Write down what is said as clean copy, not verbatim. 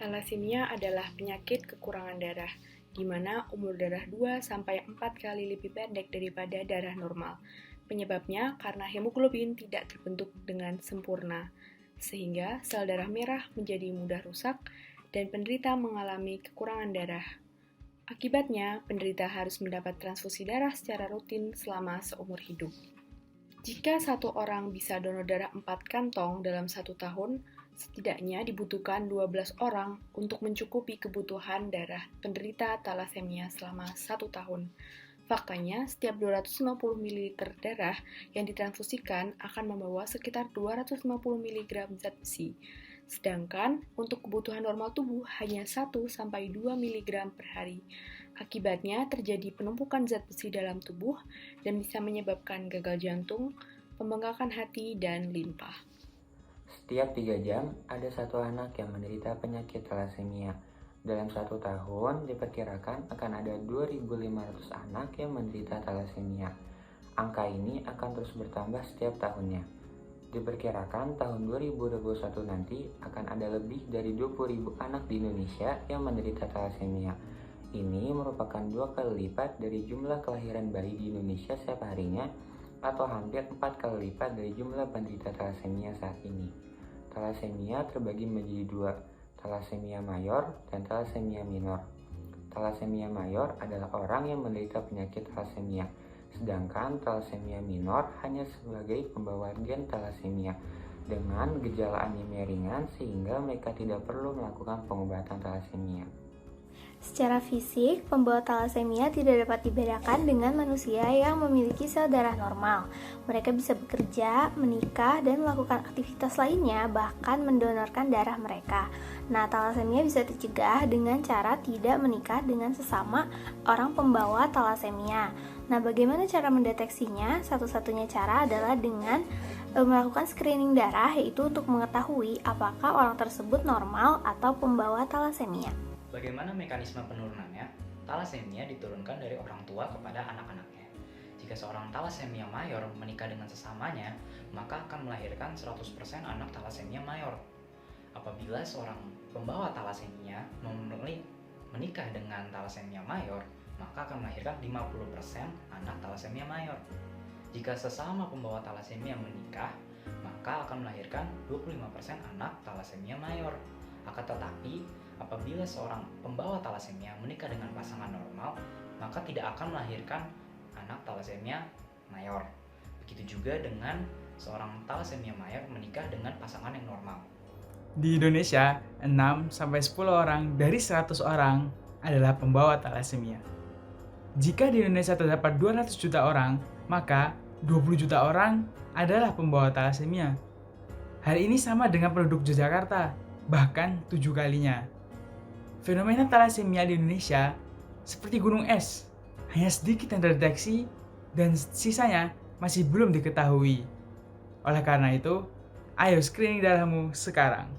Thalassemia adalah penyakit kekurangan darah, di mana umur darah 2-4 kali lebih pendek daripada darah normal. Penyebabnya karena hemoglobin tidak terbentuk dengan sempurna, sehingga sel darah merah menjadi mudah rusak dan penderita mengalami kekurangan darah. Akibatnya, penderita harus mendapat transfusi darah secara rutin selama seumur hidup. Jika satu orang bisa donor darah 4 kantong dalam 1 tahun, setidaknya dibutuhkan 12 orang untuk mencukupi kebutuhan darah penderita thalassemia selama 1 tahun. Faktanya, setiap 250 ml darah yang ditransfusikan akan membawa sekitar 250 mg zat besi. Sedangkan untuk kebutuhan normal tubuh hanya 1-2 mg per hari. Akibatnya terjadi penumpukan zat besi dalam tubuh dan bisa menyebabkan gagal jantung, pembengkakan hati, dan limpa. Setiap 3 jam, ada satu anak yang menderita penyakit thalassemia. Dalam 1 tahun, diperkirakan akan ada 2.500 anak yang menderita thalassemia. Angka ini akan terus bertambah setiap tahunnya. Diperkirakan tahun 2021 nanti akan ada lebih dari 20.000 anak di Indonesia yang menderita thalassemia. Ini merupakan 2 kali lipat dari jumlah kelahiran bayi di Indonesia setiap harinya, atau hampir 4 kali lipat dari jumlah penderita thalassemia saat ini. Thalassemia terbagi menjadi 2, thalassemia mayor dan thalassemia minor. Thalassemia mayor adalah orang yang menderita penyakit thalassemia, sedangkan thalassemia minor hanya sebagai pembawa gen thalassemia dengan gejala anemia ringan sehingga mereka tidak perlu melakukan pengobatan thalassemia. Secara fisik, pembawa thalassemia tidak dapat dibedakan dengan manusia yang memiliki sel darah normal. Mereka bisa bekerja, menikah, dan melakukan aktivitas lainnya, bahkan mendonorkan darah mereka. Nah, thalassemia bisa dicegah dengan cara tidak menikah dengan sesama orang pembawa thalassemia. Nah, bagaimana cara mendeteksinya? Satu-satunya cara adalah dengan melakukan screening darah, yaitu untuk mengetahui apakah orang tersebut normal atau pembawa thalassemia. Bagaimana mekanisme penurunannya? Thalassemia diturunkan dari orang tua kepada anak-anaknya. Jika seorang thalassemia mayor menikah dengan sesamanya, maka akan melahirkan 100% anak thalassemia mayor. Apabila seorang pembawa thalassemia menikah dengan thalassemia mayor, maka akan melahirkan 50% anak thalassemia mayor. Jika sesama pembawa thalassemia menikah, maka akan melahirkan 25% anak thalassemia mayor. Akan tetapi, apabila seorang pembawa thalassemia menikah dengan pasangan normal, maka tidak akan melahirkan anak thalassemia mayor. Begitu juga dengan seorang thalassemia mayor menikah dengan pasangan yang normal. Di Indonesia, 6-10 orang dari 100 orang adalah pembawa thalassemia. Jika di Indonesia terdapat 200 juta orang, maka 20 juta orang adalah pembawa thalassemia. Hal ini sama dengan penduduk Yogyakarta, bahkan 7 kalinya. Fenomena thalassemia di Indonesia seperti gunung es, hanya sedikit yang terdeteksi dan sisanya masih belum diketahui. Oleh karena itu, ayo screening darahmu sekarang.